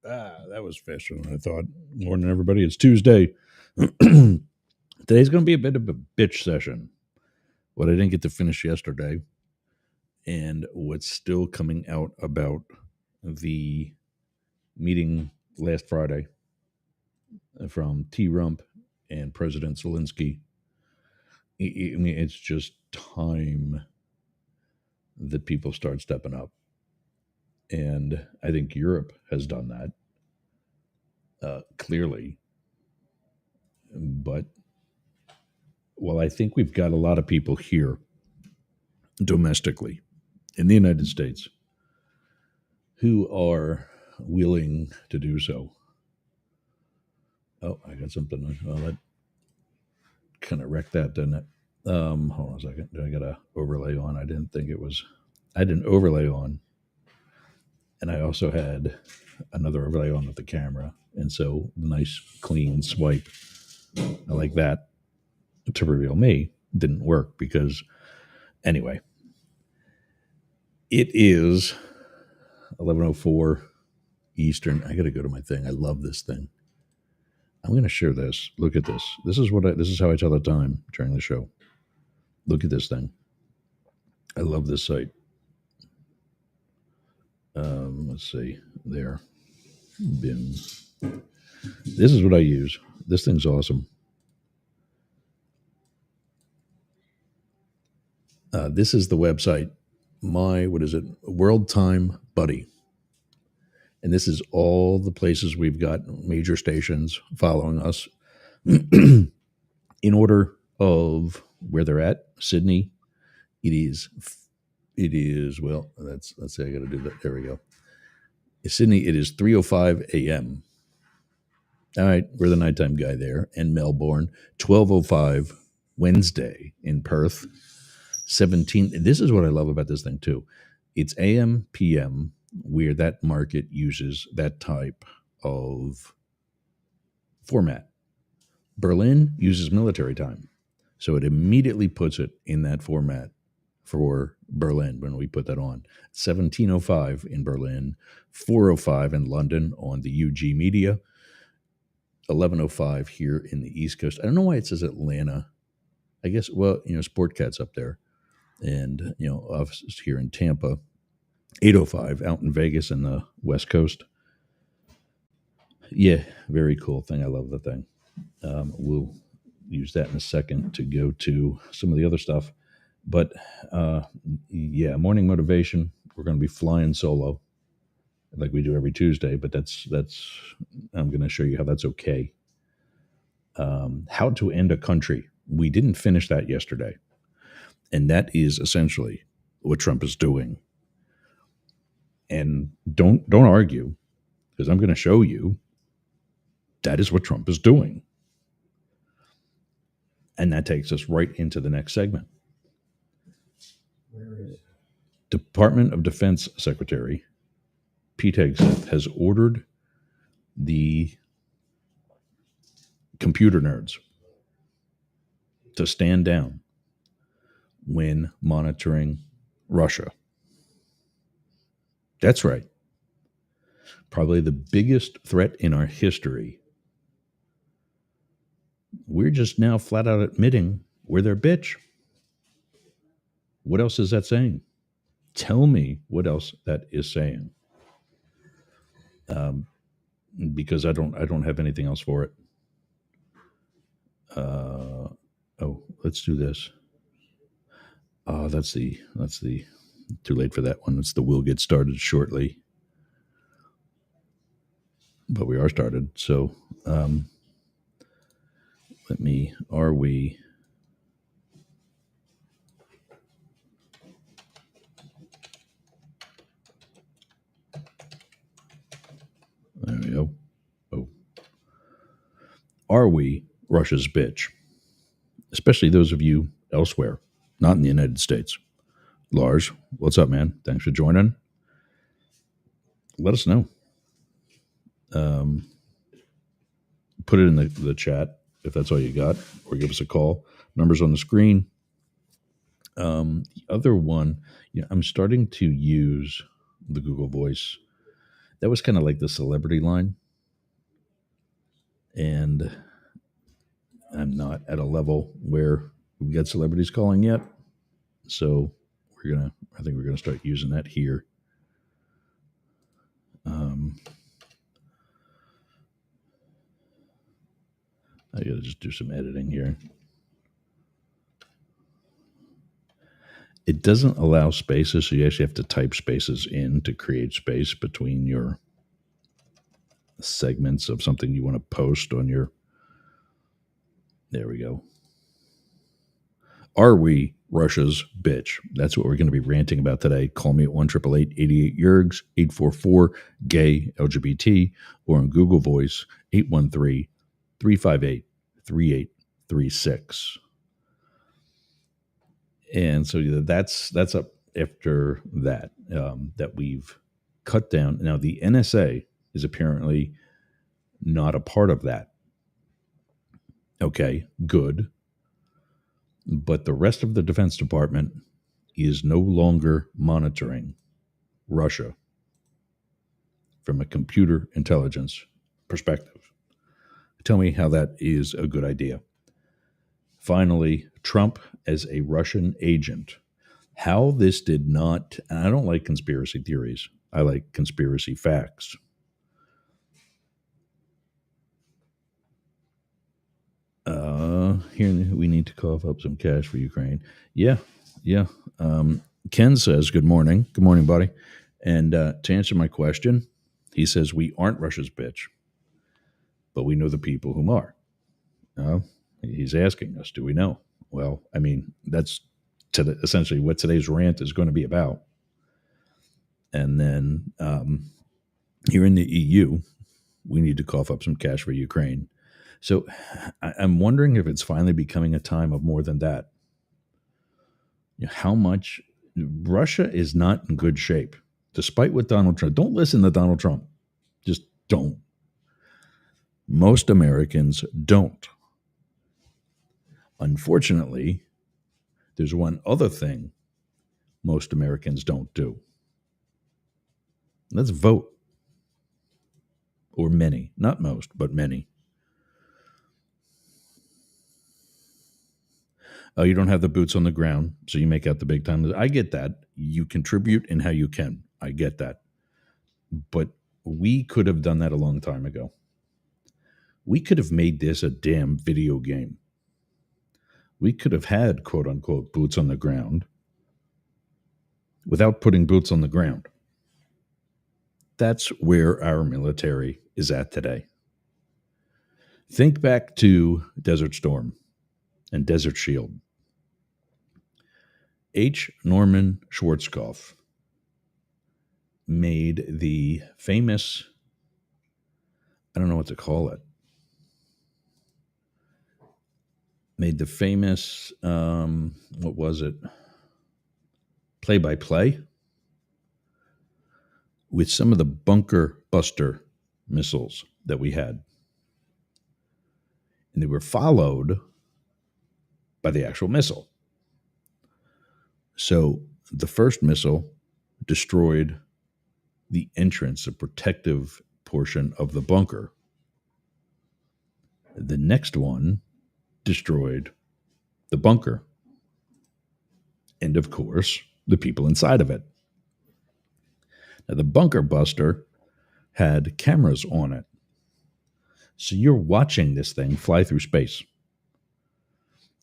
That was faster than I thought. Morning, everybody. It's Tuesday. Today's going to be a bit of a bitch session. What I didn't get to finish yesterday, and what's still coming out about the meeting last Friday from T. Rump and President Zelensky. I mean, it's just time that people start stepping up. And I think Europe has done that clearly. But well, I think we've got a lot of people here domestically in the United States who are willing to do so. Oh, I got something. Well, that kind of wrecked that, didn't it? Hold on a second. I got an overlay on? I had an overlay on. And I also had another overlay on with the camera. And so nice, clean swipe. I like that to reveal me didn't work because anyway, it is 11:04 Eastern. I got to go to my thing. I love this thing. I'm going to share this. Look at this. This is how I tell the time during the show. Look at this thing. I love this site. Let's see. There. Bin. This is what I use. This thing's awesome. This is the website. World Time Buddy. And this is all the places we've got major stations following us in order of where they're at. Sydney, it is, well, let's say I got to do that. There we go. In Sydney, it is 3:05 a.m. All right, we're the nighttime guy there. And Melbourne, 12:05 Wednesday in Perth, 17. This is what I love about this thing too. It's AM, PM, where that market uses that type of format. Berlin uses military time. So it immediately puts it in that format for Berlin when we put that on. 17:05 in Berlin, 4:05 in London on the UG Media, 11:05 here in the East Coast. I don't know why it says Atlanta. I guess, well, Sportcat's up there. And, offices here in Tampa. 8:05 out in Vegas in the West Coast. Yeah, very cool thing. I love the thing. We'll use that in a second to go to some of the other stuff. But yeah, morning motivation. We're going to be flying solo like we do every Tuesday, but that's I'm going to show you how that's okay. How to end a country. We didn't finish that yesterday. And that is essentially what Trump is doing. And don't argue, because I'm going to show you that is what Trump is doing. And that takes us right into the next segment. Where is it? Department of Defense Secretary Pete Hegseth has ordered the computer nerds to stand down when monitoring Russia. That's right. Probably the biggest threat in our history. We're just now flat out admitting we're their bitch. What else is that saying? Tell me what else that is saying. Because I don't have anything else for it. Let's do this. That's the too late for that one. It's the we'll get started shortly. But we are started. So are we? There we go. Oh. Are we Russia's bitch? Especially those of you elsewhere, not in the United States. Lars, what's up, man? Thanks for joining. Let us know. Put it in the chat if that's all you got, or give us a call. Numbers on the screen. The other one, I'm starting to use the Google Voice That was kind of like the celebrity line. And I'm not at a level where we got celebrities calling yet. So I think we're gonna start using that here. Um, I gotta just do some editing here. It doesn't allow spaces, so you actually have to type spaces in to create space between your segments of something you want to post on your. There we go. Are we Russia's bitch? That's what we're going to be ranting about today. Call me at 1-888-88-YERGS, 844-GAY LGBT, or on Google Voice, 813-358-3836. And so that's up after that, that we've cut down. Now, the NSA is apparently not a part of that. Okay, good. But the rest of the Defense Department is no longer monitoring Russia from a computer intelligence perspective. Tell me how that is a good idea. Finally, Trump as a Russian agent. How this did not, and I don't like conspiracy theories, I like conspiracy facts. Here we need to cough up some cash for Ukraine. Yeah. Ken says, good morning. Good morning, buddy. And to answer my question, he says, we aren't Russia's bitch, but we know the people whom are. He's asking us, do we know? Well, I mean, that's essentially what today's rant is going to be about. And then here in the EU, we need to cough up some cash for Ukraine. So I'm wondering if it's finally becoming a time of more than that. How much Russia is not in good shape, despite what Donald Trump. Don't listen to Donald Trump. Just don't. Most Americans don't. Unfortunately, there's one other thing most Americans don't do. Let's vote. Or many, not most, but many. You don't have the boots on the ground, so you make out the big time. I get that. You contribute in how you can. I get that. But we could have done that a long time ago. We could have made this a damn video game. We could have had, quote unquote, boots on the ground without putting boots on the ground. That's where our military is at today. Think back to Desert Storm and Desert Shield. H. Norman Schwarzkopf made the famous, I don't know what to call it, made the famous, what was it, play-by-play with some of the bunker buster missiles that we had. And they were followed by the actual missile. So the first missile destroyed the entrance, the protective portion of the bunker. The next one destroyed the bunker. And of course, the people inside of it. Now, the bunker buster had cameras on it. So you're watching this thing fly through space.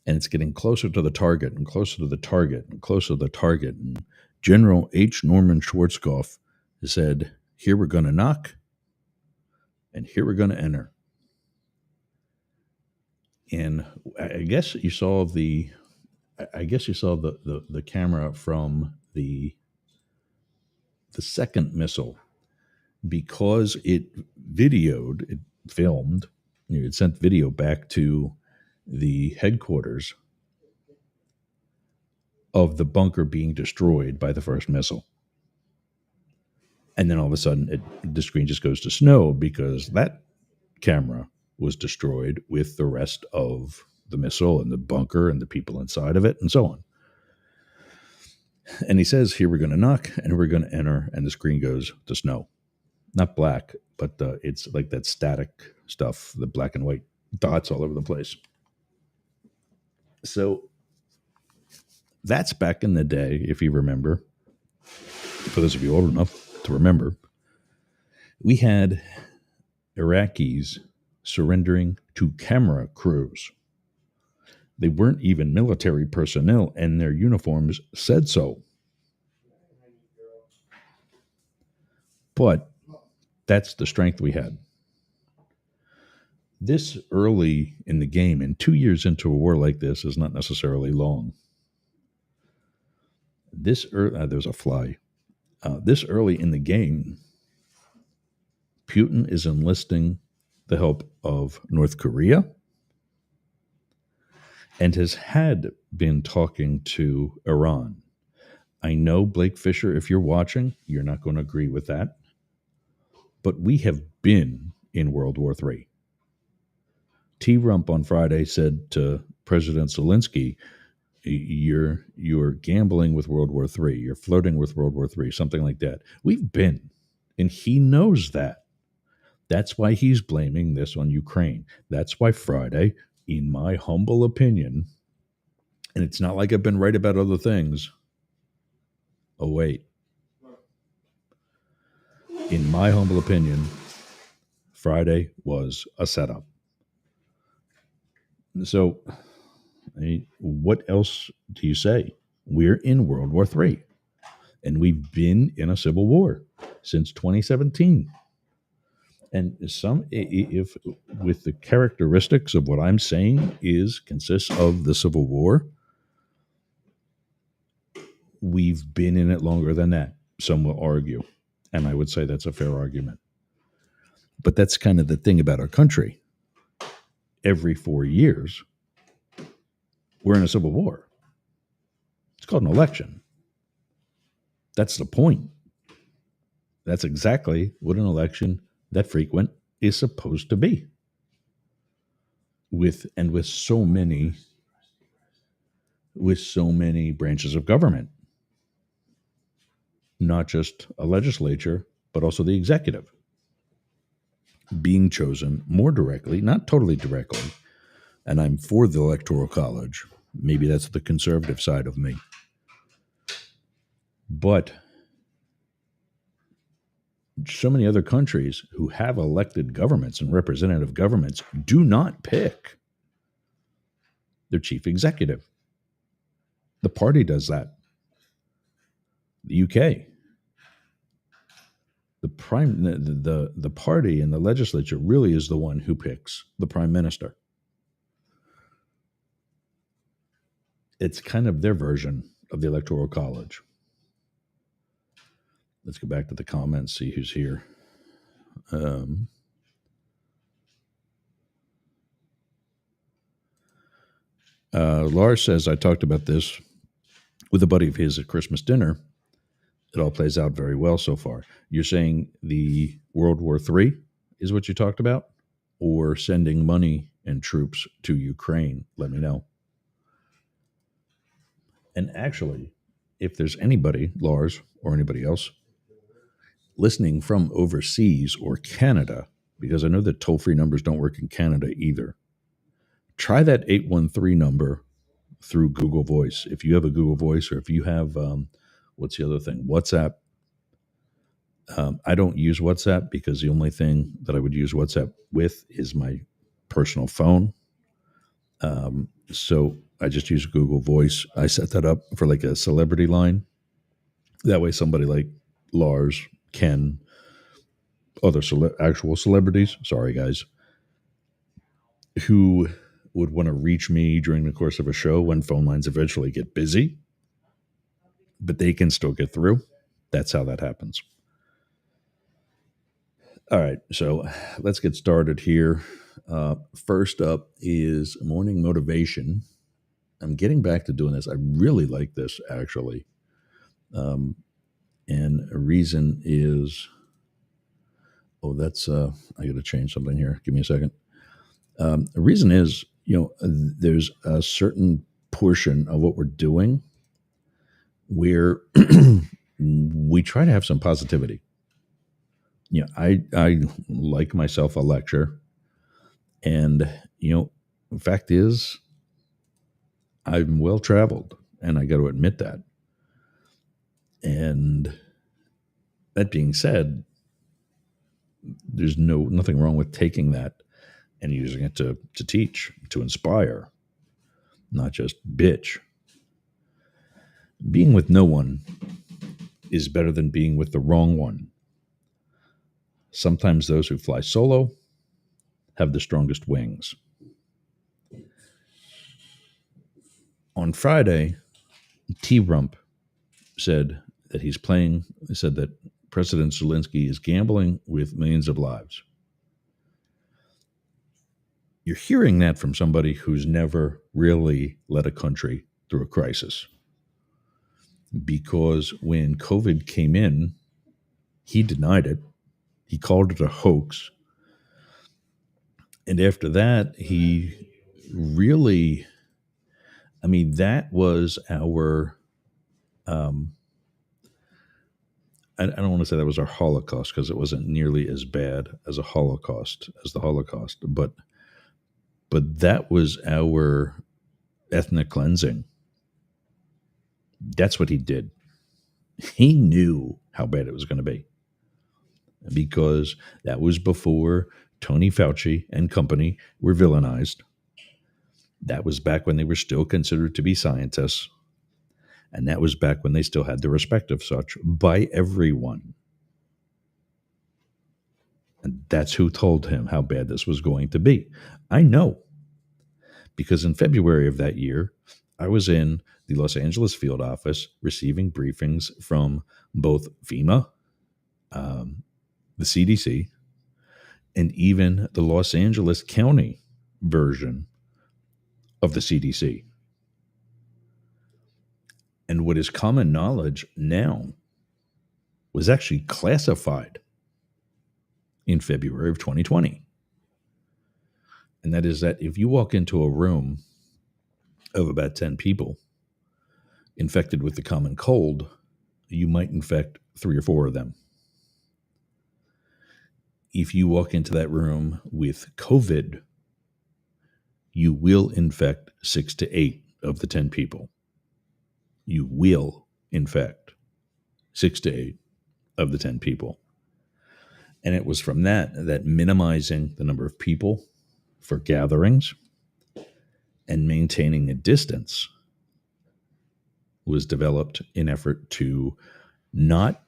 And it's getting closer to the target and closer to the target and closer to the target. And General H. Norman Schwarzkopf said, here we're going to knock and here we're going to enter. And I guess you saw the camera from the second missile, because it filmed, it sent video back to the headquarters of the bunker being destroyed by the first missile. And then all of a sudden, the screen just goes to snow because that camera was destroyed with the rest of the missile and the bunker and the people inside of it and so on. And he says, here we're going to knock and we're going to enter, and the screen goes to snow. not black, but it's like that static stuff, the black and white dots all over the place. So that's back in the day, if you remember. For those of you old enough to remember, we had Iraqis surrendering to camera crews. They weren't even military personnel, and their uniforms said so. But that's the strength we had. This early in the game, and 2 years into a war like this is not necessarily long. There's a fly. This early in the game, Putin is enlisting the help of North Korea and has had been talking to Iran. I know, Blake Fisher, if you're watching, you're not going to agree with that. But we have been in World War III. T. Rump on Friday said to President Zelensky, you're gambling with World War III. You're flirting with World War III, something like that. We've been, and he knows that. That's why he's blaming this on Ukraine. That's why Friday, in my humble opinion, and it's not like I've been right about other things. Oh, wait. In my humble opinion, Friday was a setup. So, what else do you say? We're in World War III, and we've been in a civil war since 2017. And if with the characteristics of what I'm saying consists of the Civil War, we've been in it longer than that. Some will argue, and I would say that's a fair argument. But that's kind of the thing about our country. Every 4 years, we're in a civil war. It's called an election. That's the point. That's exactly what an election that frequent is supposed to be. With so many branches of government. Not just a legislature, but also the executive being chosen more directly, not totally directly. And I'm for the Electoral College. Maybe that's the conservative side of me. But so many other countries who have elected governments and representative governments do not pick their chief executive. The party does that. The UK. The party and the legislature really is the one who picks the prime minister. It's kind of their version of the Electoral College. Let's go back to the comments, see who's here. Lars says, I talked about this with a buddy of his at Christmas dinner. It all plays out very well so far. You're saying the World War III is what you talked about? Or sending money and troops to Ukraine? Let me know. And actually, if there's anybody, Lars or anybody else, listening from overseas or Canada, because I know that toll-free numbers don't work in Canada either, try that 813 number through Google Voice. If you have a Google Voice, or if you have, what's the other thing? WhatsApp. I don't use WhatsApp because the only thing that I would use WhatsApp with is my personal phone. So I just use Google Voice. I set that up for like a celebrity line. That way somebody like Lars, Ken, other actual celebrities, sorry guys, who would want to reach me during the course of a show when phone lines eventually get busy, but they can still get through. That's how that happens. All right, so let's get started here. First up is morning motivation. I'm getting back to doing this. I really like this, actually. And a reason is, I got to change something here. Give me a second. The reason is, there's a certain portion of what we're doing where we try to have some positivity. I like myself a lecture, and the fact is, I'm well traveled, and I got to admit that. And that being said, there's nothing wrong with taking that and using it to teach, to inspire, not just bitch. Being with no one is better than being with the wrong one. Sometimes those who fly solo have the strongest wings. On Friday, T Rump said that President Zelensky is gambling with millions of lives. You're hearing that from somebody who's never really led a country through a crisis. Because when COVID came in, he denied it. He called it a hoax. And after that, he really, that was our, I don't want to say that was our Holocaust, because it wasn't nearly as bad as the Holocaust, but that was our ethnic cleansing. That's what he did. He knew how bad it was going to be, because that was before Tony Fauci and company were villainized. That was back when they were still considered to be scientists. And that was back when they still had the respect of such by everyone. And that's who told him how bad this was going to be. I know, because in February of that year, I was in the Los Angeles field office receiving briefings from both FEMA, the CDC, and even the Los Angeles County version of the CDC. And what is common knowledge now was actually classified in February of 2020. And that is that if you walk into a room of about 10 people infected with the common cold, you might infect 3 or 4 of them. If you walk into that room with COVID, you will infect 6 to 8 of the 10 people. You will infect 6 to 8 of the 10 people. And it was from that minimizing the number of people for gatherings and maintaining a distance was developed in effort to not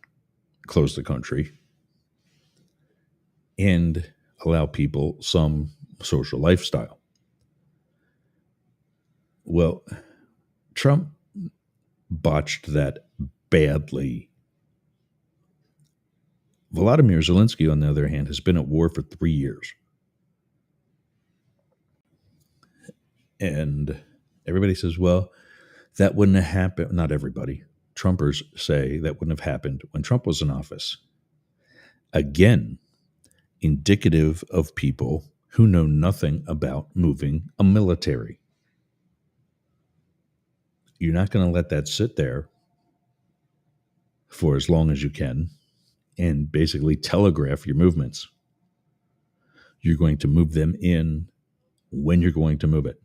close the country and allow people some social lifestyle. Well, Trump botched that badly. Volodymyr Zelensky, on the other hand, has been at war for 3 years. And everybody says, well, that wouldn't have happened. Not everybody. Trumpers say that wouldn't have happened when Trump was in office. Again, indicative of people who know nothing about moving a military. You're not going to let that sit there for as long as you can and basically telegraph your movements. You're going to move them in when you're going to move it.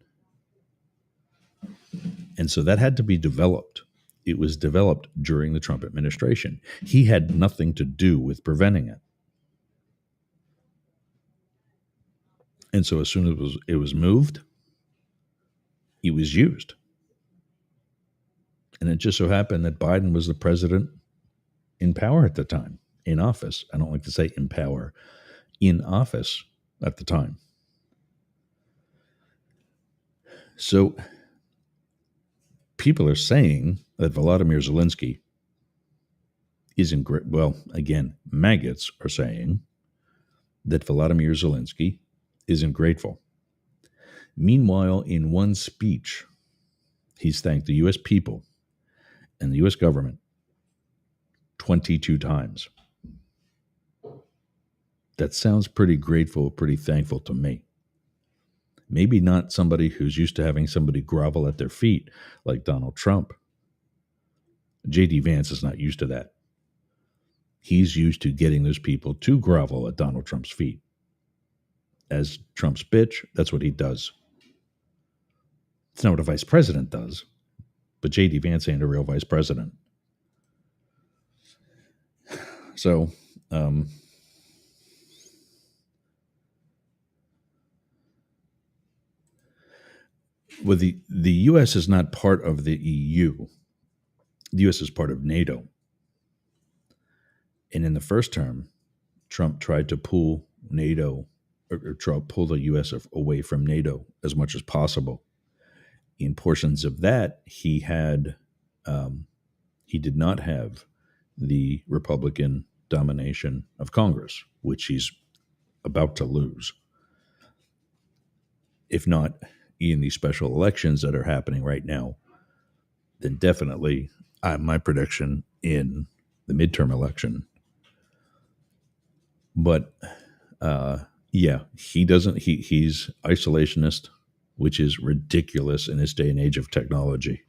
And so that had to be developed. It was developed during the Trump administration. He had nothing to do with preventing it. And so as soon as it was moved, it was used. And it just so happened that Biden was the president in power at the time, in office. I don't like to say in power, in office at the time. So people are saying that Volodymyr Zelensky isn't great. Well, again, maggots are saying that Volodymyr Zelensky isn't grateful. Meanwhile, in one speech, he's thanked the U.S. people and the U.S. government 22 times. That sounds pretty grateful, pretty thankful to me. Maybe not somebody who's used to having somebody grovel at their feet like Donald Trump. J.D. Vance is not used to that. He's used to getting those people to grovel at Donald Trump's feet. As Trump's bitch, that's what he does. It's not what a vice president does, but J.D. Vance ain't a real vice president. So, with the U.S. is not part of the EU. The U.S. is part of NATO. And in the first term, Trump tried to pull NATO or Trump pull the U.S. away from NATO as much as possible. In portions of that, he did not have the Republican domination of Congress, which he's about to lose. If not in these special elections that are happening right now, then definitely my prediction in the midterm election. But yeah, he's isolationist, which is ridiculous in this day and age of technology.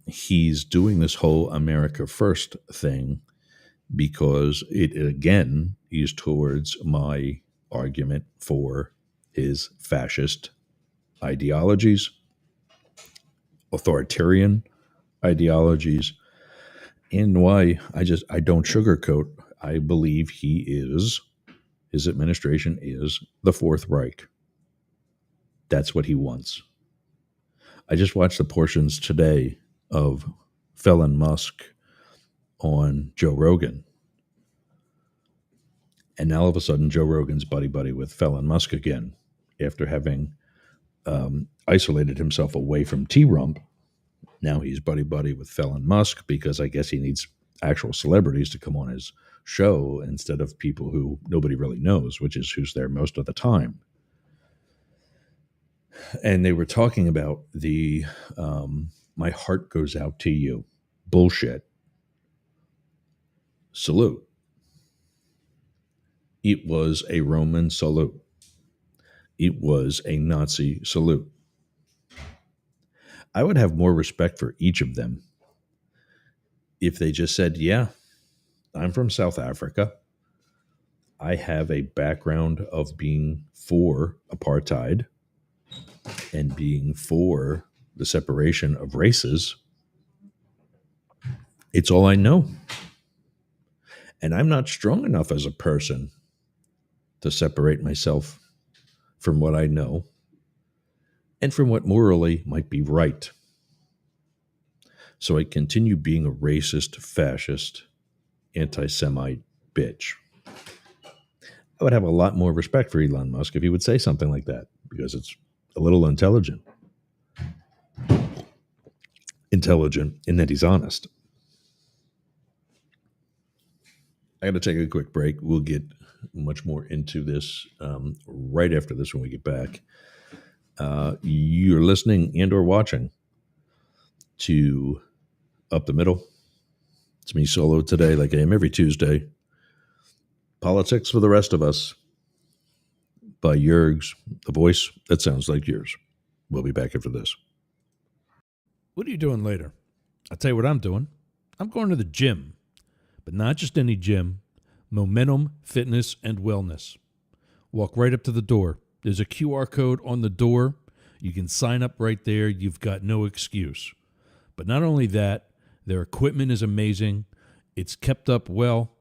He's doing this whole America First thing because it, again, is towards my argument for his fascist ideologies, authoritarian ideologies, and why I don't sugarcoat. I believe his administration is the Fourth Reich. That's what he wants. I just watched the portions today of Felon Musk on Joe Rogan. And now all of a sudden, Joe Rogan's buddy with Felon Musk again, after having isolated himself away from T-Rump. Now he's buddy with Felon Musk because I guess he needs actual celebrities to come on his show instead of people who nobody really knows, which is who's there most of the time. And they were talking about the my heart goes out to you bullshit. Salute. It was a Roman salute. It was a Nazi salute. I would have more respect for each of them if they just said, yeah, I'm from South Africa. I have a background of being for apartheid and being for the separation of races. It's all I know. And I'm not strong enough as a person to separate myself from what I know and from what morally might be right. So I continue being a racist, fascist, anti-Semite bitch. I would have a lot more respect for Elon Musk if he would say something like that, because it's a little intelligent. Intelligent in that he's honest. I got to take a quick break. We'll get much more into this right after this when we get back. You're listening and or watching to Up the Middle. It's me solo today, like I am every Tuesday. Politics for the Rest of Us by Yergs, the voice that sounds like yours. We'll be back after this. What are you doing later? I'll tell you what I'm doing. I'm going to the gym, but not just any gym. Momentum Fitness and Wellness. Walk right up to the door. There's a QR code on the door. You can sign up right there. You've got no excuse. But not only that, their equipment is amazing. It's kept up well.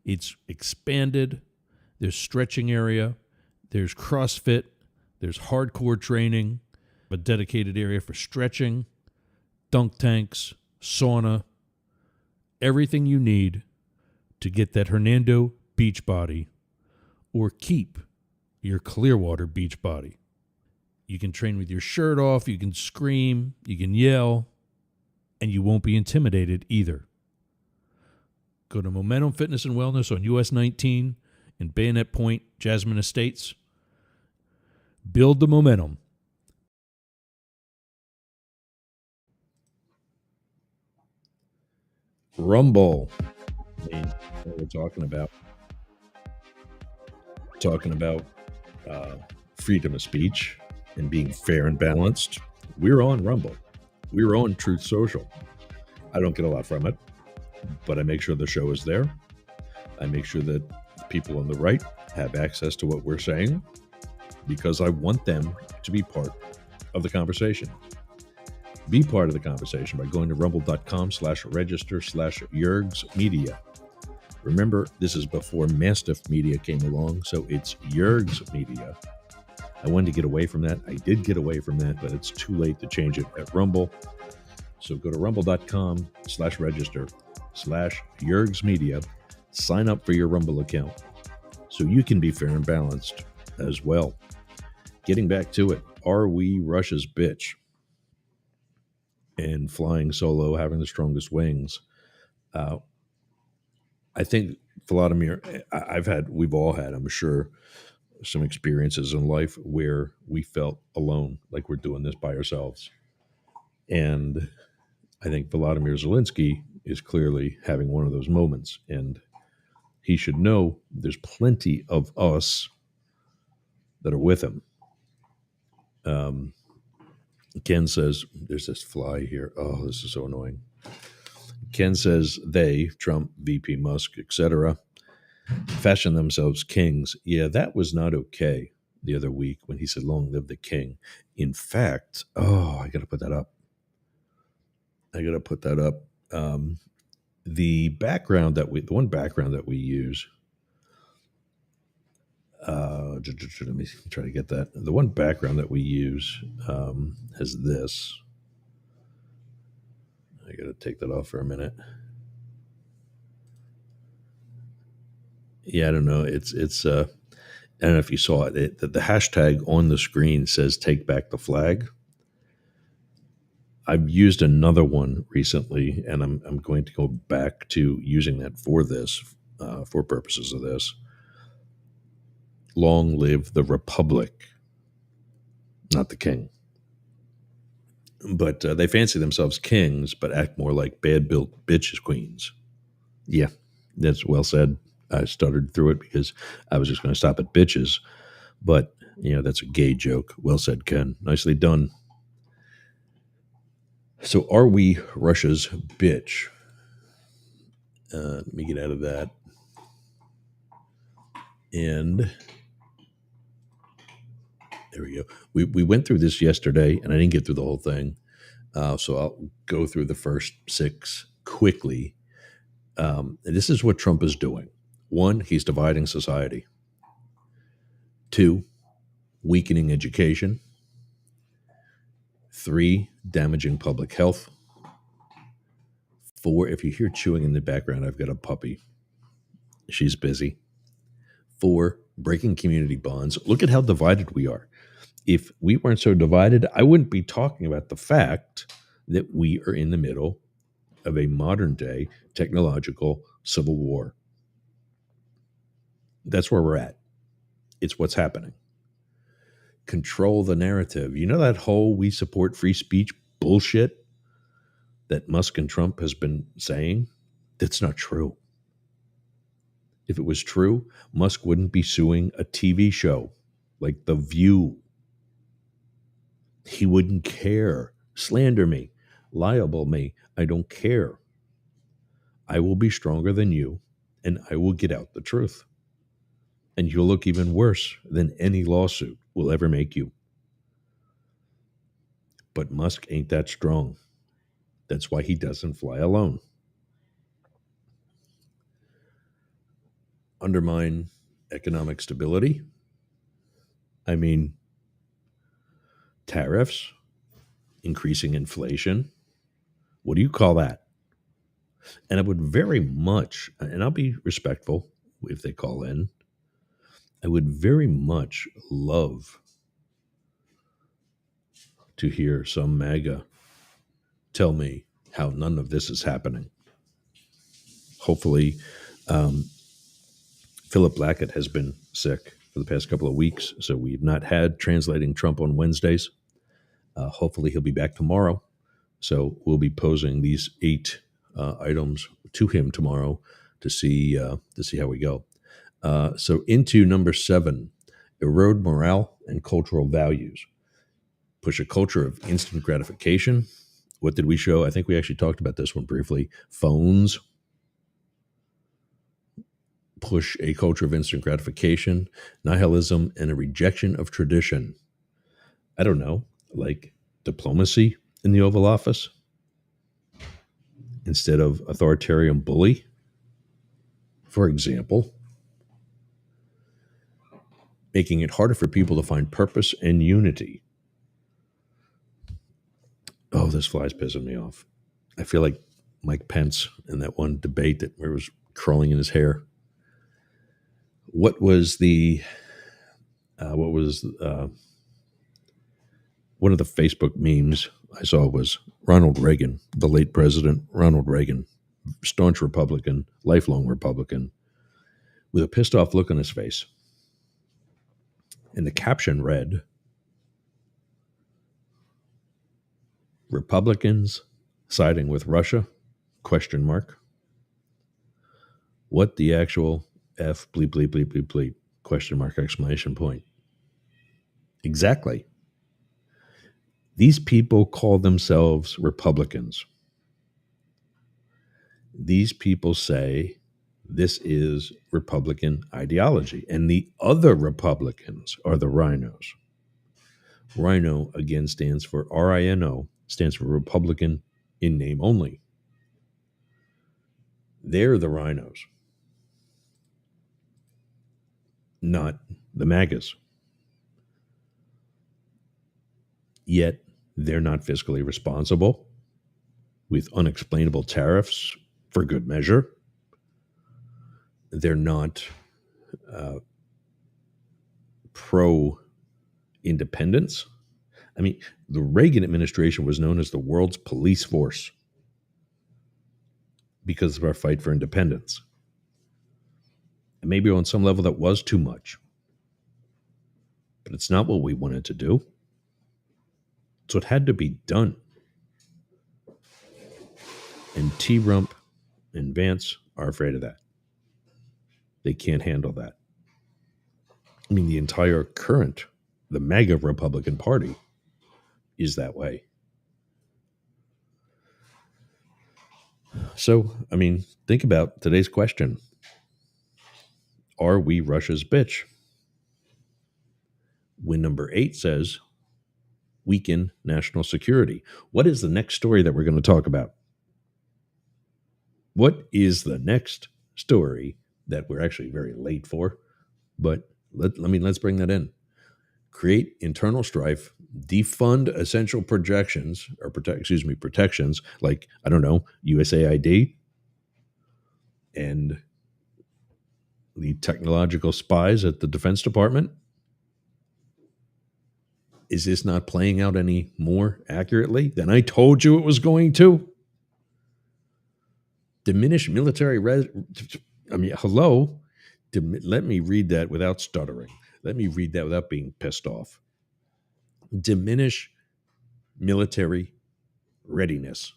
It's expanded. There's stretching area. There's CrossFit. There's hardcore training. A dedicated area for stretching, dunk tanks, sauna, everything you need to get that Hernando beach body or keep your Clearwater beach body. You can train with your shirt off, you can scream, you can yell, and you won't be intimidated either. Go to Momentum Fitness and Wellness on US 19 in Bayonet Point, Jasmine Estates. Build the momentum. Rumble. We're talking about freedom of speech and being fair and balanced. We're on Rumble. We're on Truth Social. I don't get a lot from it. but I make sure the show is there. I make sure that people on the right have access to what we're saying because I want them to be part of the conversation. Be part of the conversation by going to rumble.com/register/Yergs Media. Remember, this is before Mastiff Media came along, so it's Yergs Media. I wanted to get away from that. I did get away from that, but it's too late to change it at Rumble. So go to rumble.com/register/Yergs Media. Sign up for your Rumble account so you can be fair and balanced as well. Getting back to it, are we Russia's bitch? And flying solo, having the strongest wings. I think Vladimir, we've all had, I'm sure, some experiences in life where we felt alone, like we're doing this by ourselves. And I think Volodymyr Zelensky is clearly having one of those moments. And he should know there's plenty of us that are with him. Ken says, there's this fly here. Oh, this is so annoying. Ken says they, Trump, VP Musk, etc., fashion themselves kings. Yeah, that was not okay the other week when he said, long live the king. In fact, I got to put that up. The one background that we use, let me try to get that. The one background that we use has this. I got to take that off for a minute. Yeah, I don't know. It's I don't know if you saw it. The hashtag on the screen says "Take Back the Flag." I've used another one recently, and I'm going to go back to using that for this, for purposes of this. Long live the Republic, not the king. But they fancy themselves kings, but act more like bad-built bitches queens. Yeah, that's well said. I stuttered through it because I was just going to stop at bitches. But, that's a gay joke. Well said, Ken. Nicely done. So are we Russia's bitch? Let me get out of that. And there we go. We went through this yesterday, and I didn't get through the whole thing. So I'll go through the first 6 quickly. And this is what Trump is doing. 1, he's dividing society. 2, weakening education. 3, damaging public health. 4, if you hear chewing in the background, I've got a puppy. She's busy. 4, breaking community bonds. Look at how divided we are. If we weren't so divided, I wouldn't be talking about the fact that we are in the middle of a modern day technological civil war. That's where we're at. It's what's happening. Control the narrative. You know that whole we support free speech bullshit that Musk and Trump has been saying? That's not true. If it was true, Musk wouldn't be suing a TV show like The View. He wouldn't care. Slander me, libel me. I don't care. I will be stronger than you, and I will get out the truth. And you'll look even worse than any lawsuit will ever make you. But Musk ain't that strong. That's why he doesn't fly alone. Undermine economic stability. I mean, tariffs, increasing inflation. What do you call that? And I would very much, and I'll be respectful if they call in, I would very much love to hear some MAGA tell me how none of this is happening. Hopefully, Philip Blackett has been sick for the past couple of weeks, so we've not had translating Trump on Wednesdays. Hopefully, he'll be back tomorrow. So we'll be posing these 8 items to him tomorrow to see how we go. So into number 7, erode morale and cultural values. Push a culture of instant gratification. What did we show? I think we actually talked about this one briefly. Phones. push a culture of instant gratification, nihilism, and a rejection of tradition. I don't know, like diplomacy in the Oval Office instead of authoritarian bully, for example, making it harder for people to find purpose and unity. Oh, this fly's pissing me off. I feel like Mike Pence in that one debate that where it was curling in his hair. What was the what was one of the Facebook memes I saw was Ronald Reagan, the late president Ronald Reagan, staunch Republican, lifelong Republican, with a pissed off look on his face. And the caption read, Republicans siding with Russia, question mark. What the actual F bleep bleep bleep bleep bleep, question mark, exclamation point. Exactly. These people call themselves Republicans. These people say this is Republican ideology. And the other Republicans are the rhinos. Rhino, again, stands for RINO, stands for Republican in name only. They're the rhinos, not the MAGAs. Yet they're not fiscally responsible with unexplainable tariffs for good measure. They're not pro independence. I mean, the Reagan administration was known as the world's police force because of our fight for independence. And maybe on some level that was too much. But it's not what we wanted to do. So it had to be done. And T. Rump and Vance are afraid of that. They can't handle that. I mean, the entire current, the MAGA Republican Party, is that way. So, I mean, think about today's question. Are we Russia's bitch? When number 8 says, weaken national security. What is the next story that we're going to talk about? What is the next story that we're actually very late for? But let's bring that in. Create internal strife, defund essential protections like, I don't know, USAID and the technological spies at the Defense Department. Is this not playing out any more accurately than I told you it was going to? Diminish military hello. Let me read that without stuttering. Let me read that without being pissed off. Diminish military readiness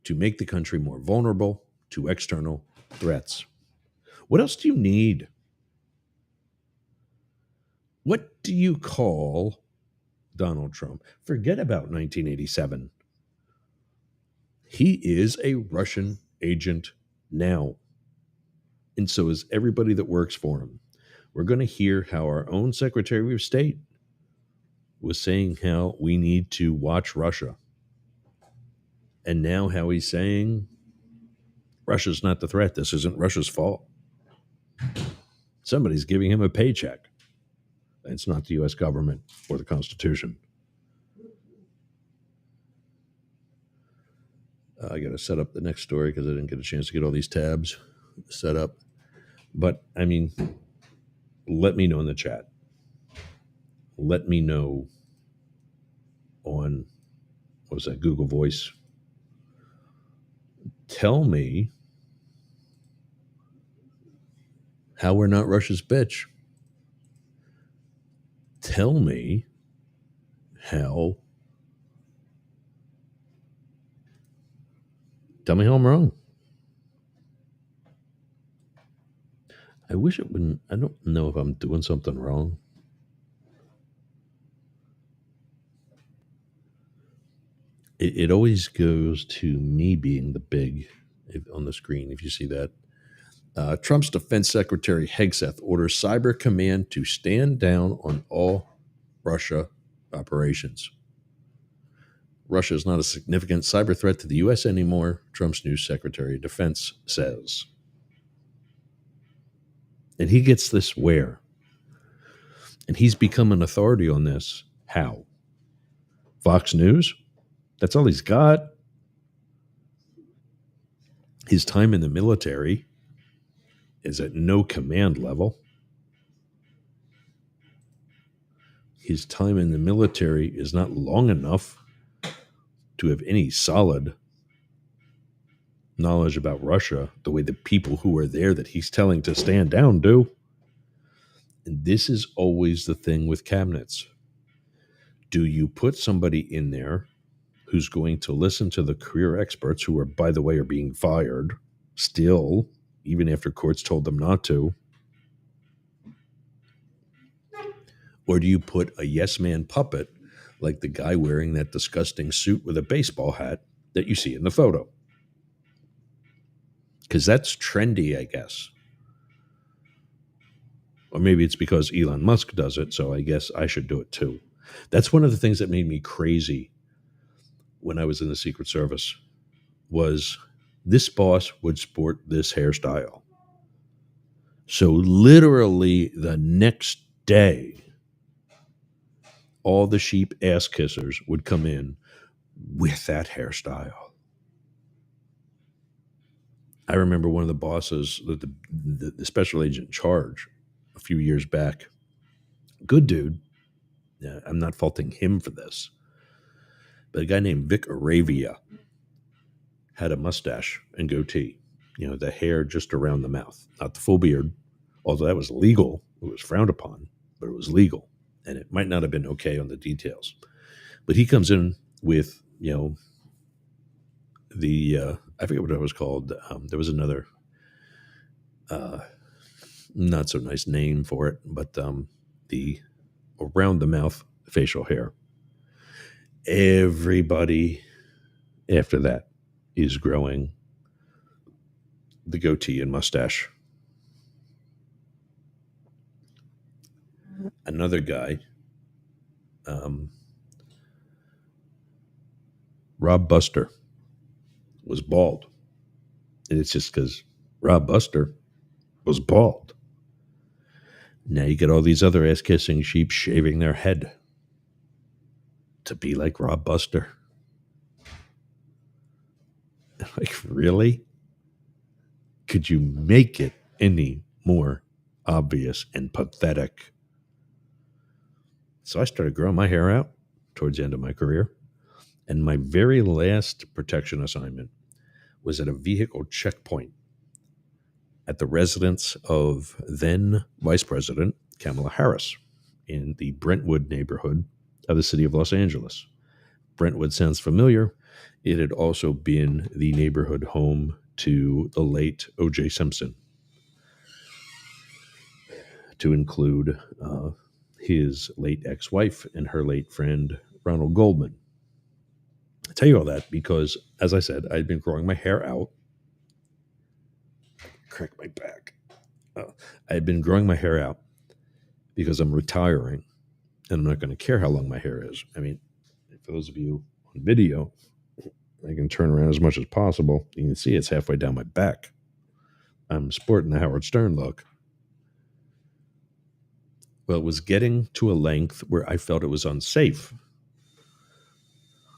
to make the country more vulnerable to external threats. What else do you need? What do you call Donald Trump? Forget about 1987. He is a Russian agent now. And so is everybody that works for him. We're going to hear how our own Secretary of State was saying how we need to watch Russia. And now how he's saying Russia's not the threat. This isn't Russia's fault. Somebody's giving him a paycheck. It's not the U.S. government or the Constitution. I got to set up the next story because I didn't get a chance to get all these tabs set up. But, I mean, let me know in the chat. Let me know on, what was that, Google Voice. Tell me how we're not Russia's bitch. Tell me how I'm wrong. I wish it wouldn't. I don't know if I'm doing something wrong. It always goes to me being the big on the screen, if you see that. Trump's Defense Secretary Hegseth orders Cyber Command to stand down on all Russia operations. Russia is not a significant cyber threat to the U.S. anymore, Trump's new Secretary of Defense says. And he gets this where? And he's become an authority on this. How? Fox News? That's all he's got. His time in the military is at no command level. His time in the military is not long enough to have any solid knowledge about Russia the way the people who are there that he's telling to stand down do. And this is always the thing with cabinets. Do you put somebody in there who's going to listen to the career experts who are, by the way, are being fired still, even after courts told them not to? Or do you put a yes man puppet like the guy wearing that disgusting suit with a baseball hat that you see in the photo? Because that's trendy, I guess. Or maybe it's because Elon Musk does it, so I guess I should do it too. That's one of the things that made me crazy when I was in the Secret Service was this boss would sport this hairstyle. So literally the next day, all the sheep ass kissers would come in with that hairstyle. I remember one of the bosses, the special agent in charge a few years back, good dude. I'm not faulting him for this. But a guy named Vic Aravia had a mustache and goatee. You know, the hair just around the mouth, not the full beard. Although that was legal, it was frowned upon, but it was legal. And it might not have been okay on the details. But he comes in with, you know, I forget what it was called. There was another not so nice name for it, but the around the mouth facial hair. Everybody after that is growing the goatee and mustache. Another guy, Rob Buster, was bald. And it's just because Rob Buster was bald. Now you get all these other ass-kissing sheep shaving their head to be like Rob Buster. Like, really? Could you make it any more obvious and pathetic? So I started growing my hair out towards the end of my career. And my very last protection assignment was at a vehicle checkpoint at the residence of then Vice President Kamala Harris in the Brentwood neighborhood of the city of Los Angeles. Brentwood sounds familiar. It had also been the neighborhood home to the late O.J. Simpson, to include his late ex-wife and her late friend, Ronald Goldman. I tell you all that because, as I said, I'd been growing my hair out. Crack my back. I had been growing my hair out because I'm retiring and I'm not going to care how long my hair is. I mean, for those of you on video, I can turn around as much as possible. You can see it's halfway down my back. I'm sporting the Howard Stern look. Well, it was getting to a length where I felt it was unsafe.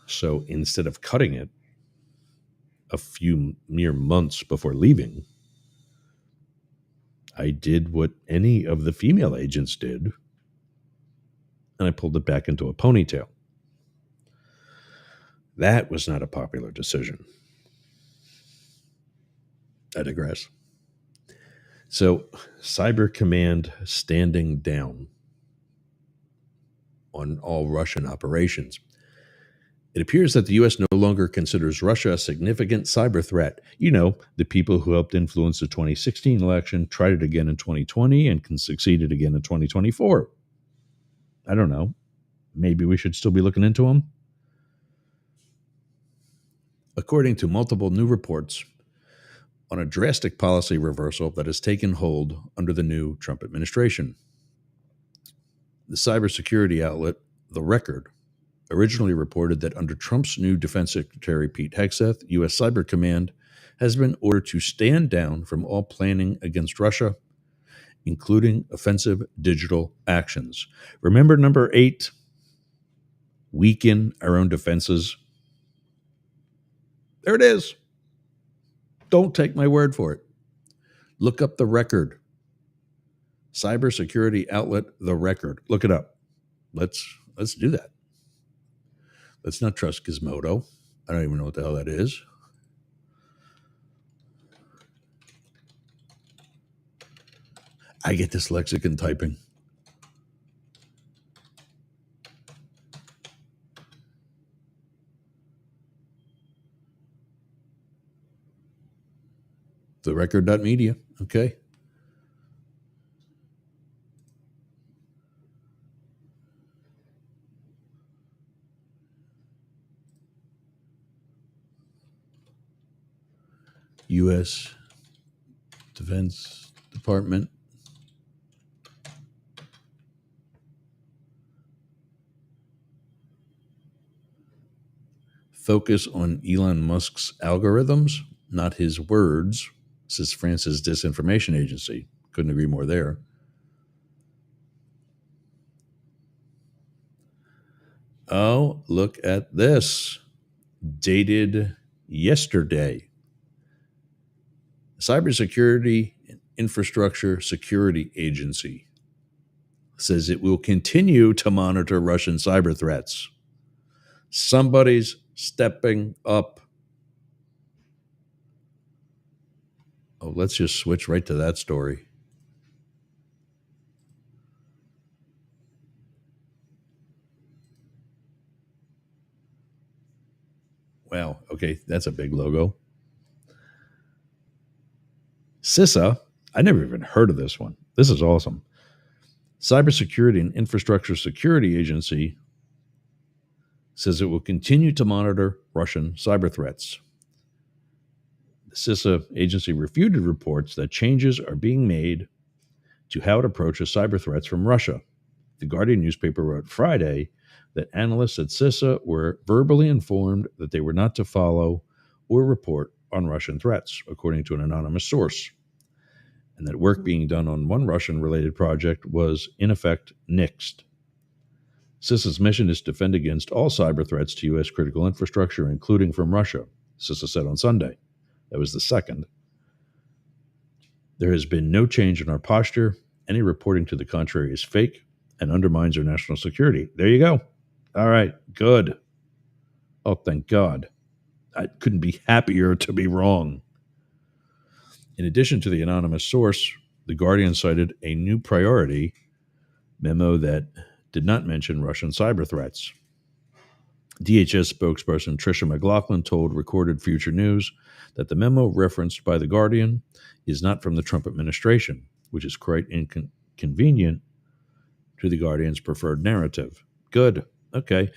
So instead of cutting it a few mere months before leaving, I did what any of the female agents did, and I pulled it back into a ponytail. That was not a popular decision. I digress. So, Cyber Command standing down on all Russian operations. It appears that the U.S. no longer considers Russia a significant cyber threat. You know, the people who helped influence the 2016 election tried it again in 2020 and succeeded again in 2024. I don't know. Maybe we should still be looking into them. According to multiple new reports on a drastic policy reversal that has taken hold under the new Trump administration. The cybersecurity outlet, The Record, originally reported that under Trump's new Defense Secretary Pete Hegseth, U.S. Cyber Command has been ordered to stand down from all planning against Russia, including offensive digital actions. Remember number 8? Weaken our own defenses. There it is. Don't take my word for it. Look up The Record. Cybersecurity outlet, The Record. Look it up. Let's do that. Let's not trust Gizmodo. I don't even know what the hell that is. I get dyslexic in typing. TheRecord.media. Okay. U.S. Defense Department. Focus on Elon Musk's algorithms, not his words, says France's disinformation agency. Couldn't agree more there. Oh, look at this. Dated yesterday. Cybersecurity and Infrastructure Security Agency says it will continue to monitor Russian cyber threats. Somebody's stepping up. Oh, let's just switch right to that story. Wow. Okay, that's a big logo. CISA, I never even heard of this one. This is awesome. Cybersecurity and Infrastructure Security Agency says it will continue to monitor Russian cyber threats. The CISA agency refuted reports that changes are being made to how it approaches cyber threats from Russia. The Guardian newspaper wrote Friday that analysts at CISA were verbally informed that they were not to follow or report on Russian threats, according to an anonymous source, and that work being done on one Russian-related project was, in effect, nixed. CISA's mission is to defend against all cyber threats to U.S. critical infrastructure, including from Russia, CISA said on Sunday. That was the second. There has been no change in our posture. Any reporting to the contrary is fake and undermines our national security. There you go. All right, good. Oh, thank God. I couldn't be happier to be wrong. In addition to the anonymous source, The Guardian cited a new priority memo that did not mention Russian cyber threats. DHS spokesperson Tricia McLaughlin told Recorded Future News that the memo referenced by The Guardian is not from the Trump administration, which is quite inconvenient to The Guardian's preferred narrative. Good. Okay.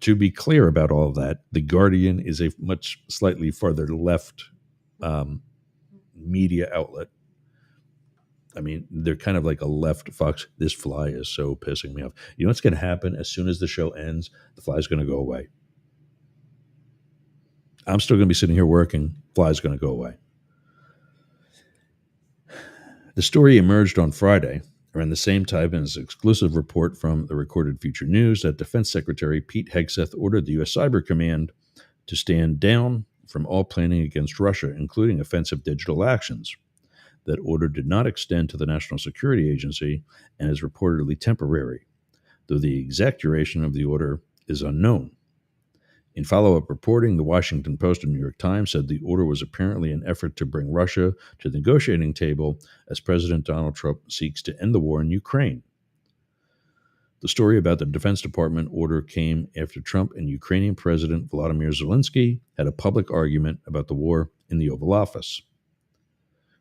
To be clear about all of that, The Guardian is a much slightly farther left media outlet. I mean, they're kind of like a left Fox. This fly is so pissing me off. You know what's going to happen as soon as the show ends? The fly's going to go away. I'm still going to be sitting here working. Fly's going to go away. The story emerged on Friday, around the same time as an exclusive report from the Recorded Future News that Defense Secretary Pete Hegseth ordered the U.S. Cyber Command to stand down from all planning against Russia, including offensive digital actions. That order did not extend to the National Security Agency and is reportedly temporary, though the exact duration of the order is unknown. In follow-up reporting, the Washington Post and New York Times said the order was apparently an effort to bring Russia to the negotiating table as President Donald Trump seeks to end the war in Ukraine. The story about the Defense Department order came after Trump and Ukrainian President Volodymyr Zelensky had a public argument about the war in the Oval Office.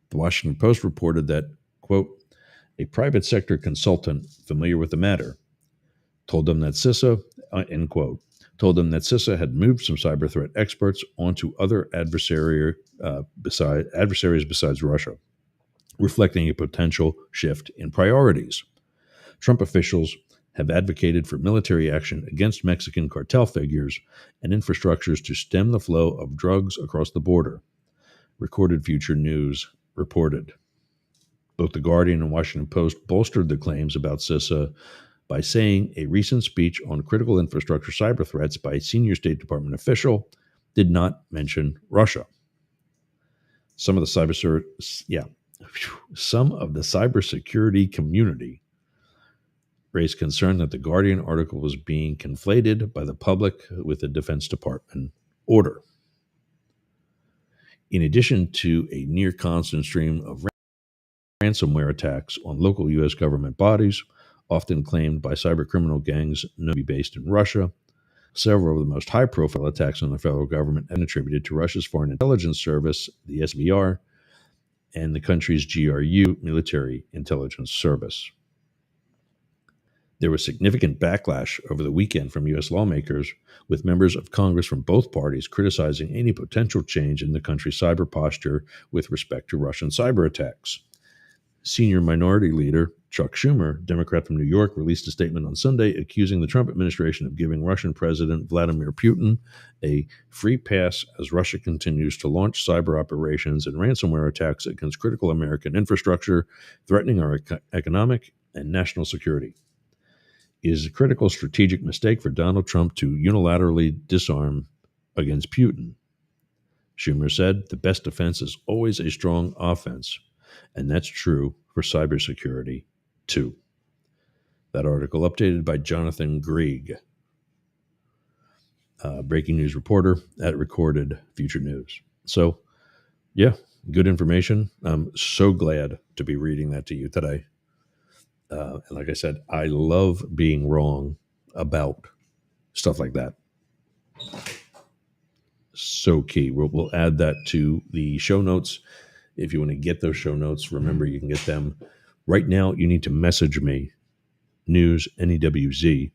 The Washington Post reported that, quote, a private sector consultant familiar with the matter told them that CISA, end quote, told them that CISA had moved some cyber threat experts onto other adversaries besides Russia, reflecting a potential shift in priorities. Trump officials have advocated for military action against Mexican cartel figures and infrastructures to stem the flow of drugs across the border, Recorded Future News reported. Both The Guardian and Washington Post bolstered the claims about CISA by saying a recent speech on critical infrastructure cyber threats by a senior State Department official did not mention Russia. Some of the cybersecurity community raised concern that the Guardian article was being conflated by the public with the Defense Department order. In addition to a near constant stream of ransomware attacks on local U.S. government bodies, often claimed by cybercriminal gangs known to be based in Russia, several of the most high-profile attacks on the federal government have been attributed to Russia's Foreign Intelligence Service, the SVR, and the country's GRU, Military Intelligence Service. There was significant backlash over the weekend from U.S. lawmakers, with members of Congress from both parties criticizing any potential change in the country's cyber posture with respect to Russian cyber attacks. Senior Minority Leader Chuck Schumer, Democrat from New York, released a statement on Sunday accusing the Trump administration of giving Russian President Vladimir Putin a free pass as Russia continues to launch cyber operations and ransomware attacks against critical American infrastructure, threatening our economic and national security. It is a critical strategic mistake for Donald Trump to unilaterally disarm against Putin. Schumer said, the best defense is always a strong offense, and that's true for cybersecurity, too. That article updated by Jonathan Grieg, breaking news reporter at Recorded Future News. So, yeah, good information. I'm so glad to be reading that to you today. And like I said, I love being wrong about stuff like that. So key. We'll add that to the show notes. If you want to get those show notes, remember you can get them right now. You need to message me, news, NEWZ,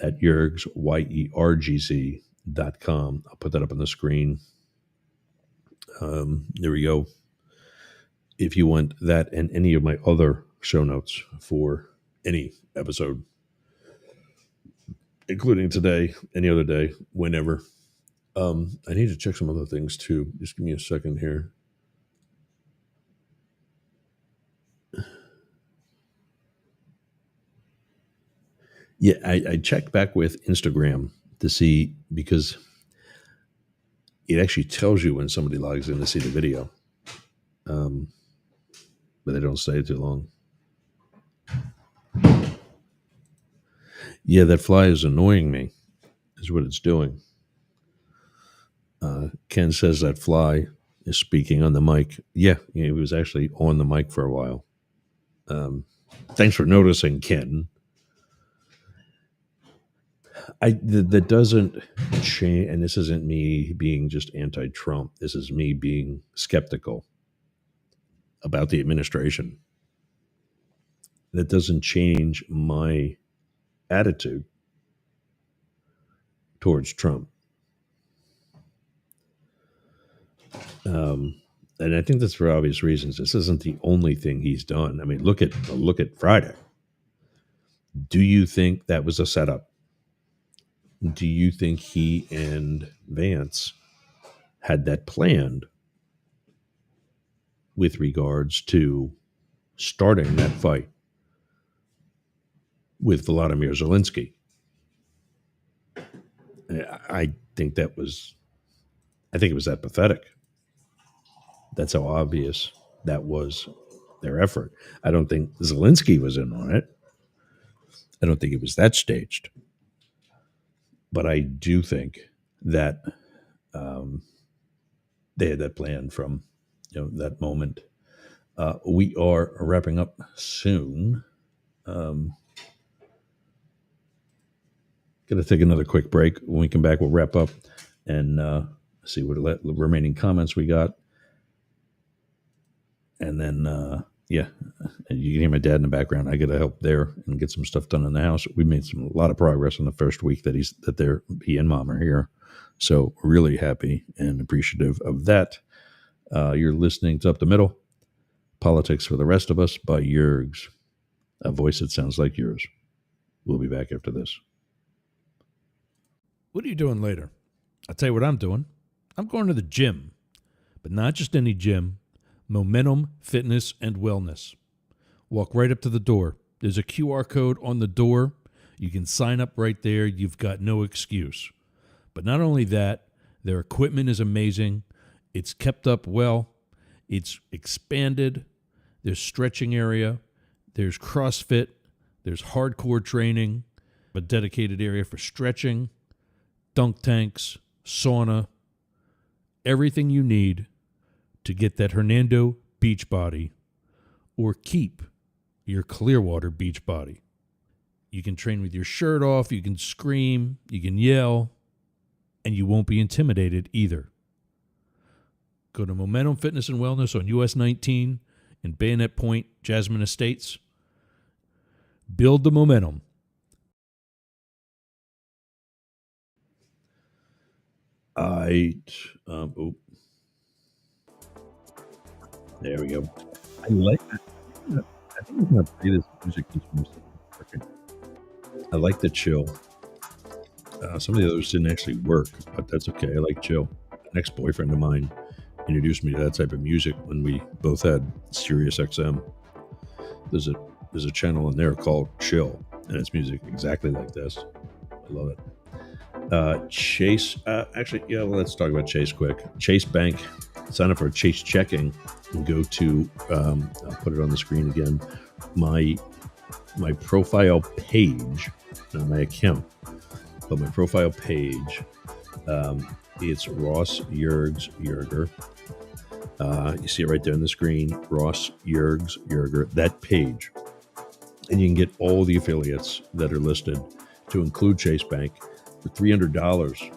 at Yergz, YERGZ.com. I'll put that up on the screen. There we go. If you want that and any of my other show notes for any episode, including today, any other day, whenever. I need to check some other things too. Just give me a second here. Yeah, I checked back with Instagram to see, because it actually tells you when somebody logs in to see the video. But they don't stay too long. Yeah, that fly is annoying me, is what it's doing. Ken says that fly is speaking on the mic. Yeah, he was actually on the mic for a while. Thanks for noticing, Ken. That doesn't change, and this isn't me being just anti-Trump. This is me being skeptical about the administration. That doesn't change my attitude towards Trump. And I think that's for obvious reasons. This isn't the only thing he's done. I mean, look at Friday. Do you think that was a setup? Do you think he and Vance had that planned with regards to starting that fight with Volodymyr Zelensky? I think it was that pathetic. That's how obvious that was their effort. I don't think Zelensky was in on it. I don't think it was that staged. But I do think that they had that plan from that moment. We are wrapping up soon. Going to take another quick break. When we come back, we'll wrap up and see what remaining comments we got. And then Yeah, and you can hear my dad in the background. I got to help there and get some stuff done in the house. We made a lot of progress in the first week that he and mom are here. So really happy and appreciative of that. You're listening to Up the Middle, Politics for the Rest of Us by Yergs, a voice that sounds like yours. We'll be back after this. What are you doing later? I'll tell you what I'm doing. I'm going to the gym, but not just any gym. Momentum Fitness and Wellness. Walk right up to the door. There's a QR code on the door. You can sign up right there. You've got no excuse. But not only that, their equipment is amazing. It's kept up well. It's expanded. There's stretching area. There's CrossFit. There's hardcore training. A dedicated area for stretching, dunk tanks, sauna, everything you need to get that Hernando beach body or keep your Clearwater beach body. You can train with your shirt off, you can scream, you can yell, and you won't be intimidated either. Go to Momentum Fitness and Wellness on US 19 in Bayonet Point, Jasmine Estates. Build the momentum. There we go. I like that. I think I'm going to play this music instrument. I like the chill. Some of the others didn't actually work, but that's okay. I like chill. An ex-boyfriend of mine introduced me to that type of music when we both had Sirius XM. There's a channel in there called Chill, and it's music exactly like this. I love it. Chase, let's talk about Chase quick. Chase Bank. Sign up for Chase Checking and go to, I'll put it on the screen again, my profile page, not my account, but my profile page. It's Ross Yergs Yerger. You see it right there on the screen, Ross Yergs Yerger, that page. And you can get all the affiliates that are listed to include Chase Bank for $300.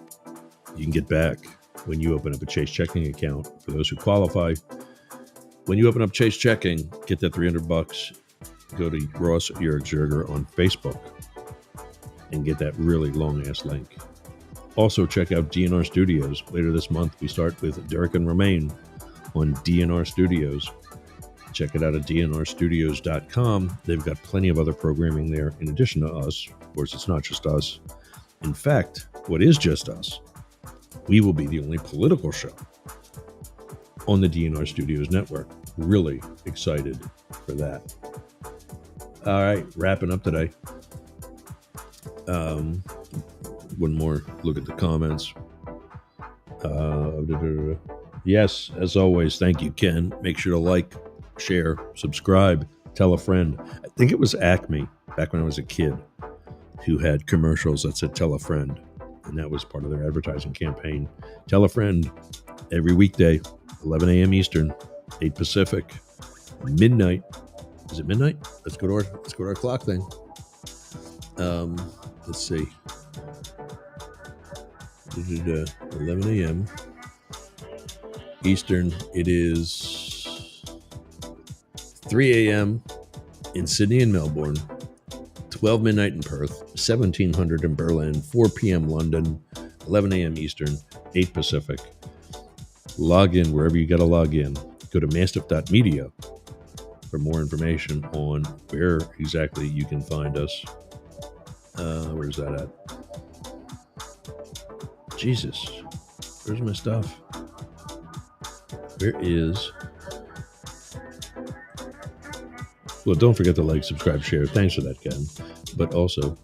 You can get back when you open up a Chase Checking account. For those who qualify, when you open up Chase Checking, get that $300. Go to Ross Yergs Yerger on Facebook and get that really long-ass link. Also, check out DNR Studios. Later this month, we start with Derek and Romaine on DNR Studios. Check it out at dnrstudios.com. They've got plenty of other programming there in addition to us. Of course, it's not just us. In fact, what is just us? We will be the only political show on the DNR Studios network. Really excited for that. All right, wrapping up today. One more look at the comments. Yes, as always, thank you, Ken. Make sure to like, share, subscribe, tell a friend. I think it was Acme back when I was a kid who had commercials that said tell a friend. And that was part of their advertising campaign. Tell a friend every weekday, 11 a.m. Eastern, 8 Pacific, midnight. Is it midnight? Let's go to our clock thing. Let's see. 11 a.m. Eastern. It is 3 a.m. in Sydney and Melbourne, 12 midnight in Perth, 1700 in Berlin, 4 p.m. London, 11 a.m. Eastern, 8 Pacific. Log in wherever you got to log in. Go to mastiff.media for more information on where exactly you can find us. Where's that at? Jesus, where's my stuff? Where is... Well, don't forget to like, subscribe, share. Thanks for that, Ken. But also,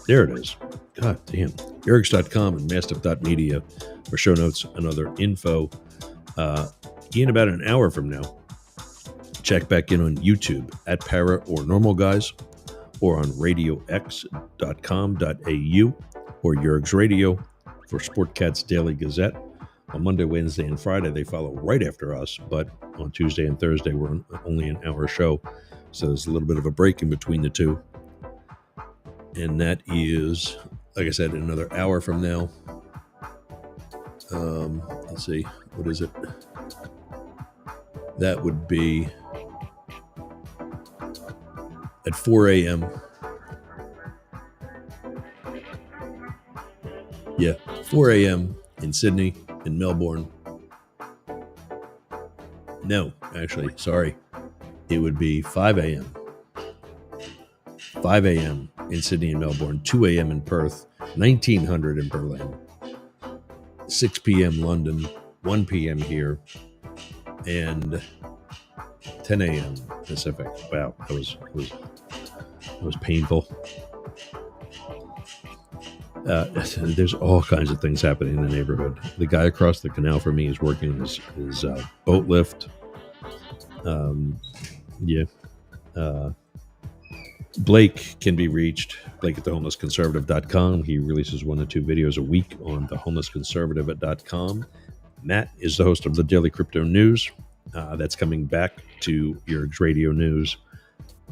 there it is. God damn. Yergs.com and mastiff.media for show notes and other info. In about an hour from now, check back in on YouTube at Para or Normal Guys, or on radiox.com.au, or Yergs Radio for Sportcats Daily Gazette. On Monday, Wednesday, and Friday, they follow right after us, but on Tuesday and Thursday, we're only an hour show, so there's a little bit of a break in between the two. And that is, like I said, another hour from now. Let's see, what is it? That would be at 4 a.m. Yeah, 4 a.m. in Sydney, in Melbourne. No, actually, sorry. It would be 5 a.m. 5 a.m. in Sydney and Melbourne, 2 a.m. in Perth, 1900 in Berlin, 6 p.m. London, 1 p.m. here, and 10 a.m. Pacific. Wow, that was painful. There's all kinds of things happening in the neighborhood. The guy across the canal from me is working his boat lift. Yeah. Blake can be reached, Blake at thehomelessconservative.com. He releases 1 to 2 videos a week on thehomelessconservative.com. Matt is the host of the Daily Crypto News. That's coming back to your radio news.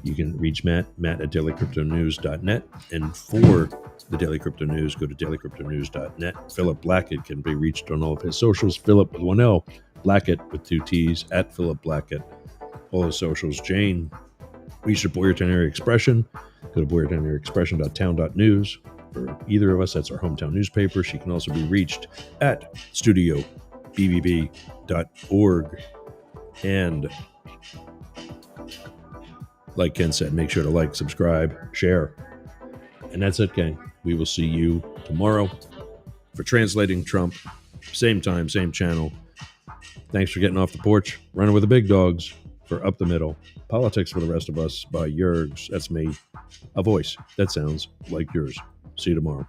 You can reach Matt at dailycryptonews.net. And for the Daily Crypto News, go to dailycryptonews.net. Philip Blackett can be reached on all of his socials. Philip with 1 L, Blackett with 2 T's, at Philip Blackett. All his socials. Jane, we support your Area Expression. Go to boyertownarea.expression.town.news. For either of us, that's our hometown newspaper. She can also be reached at studiobbb.org. And like Ken said, make sure to like, subscribe, share. And that's it, gang. We will see you tomorrow for Translating Trump. Same time, same channel. Thanks for getting off the porch. Running with the big dogs for Up the Middle. Politics for the Rest of Us by Yergs. That's me. A voice that sounds like yours. See you tomorrow.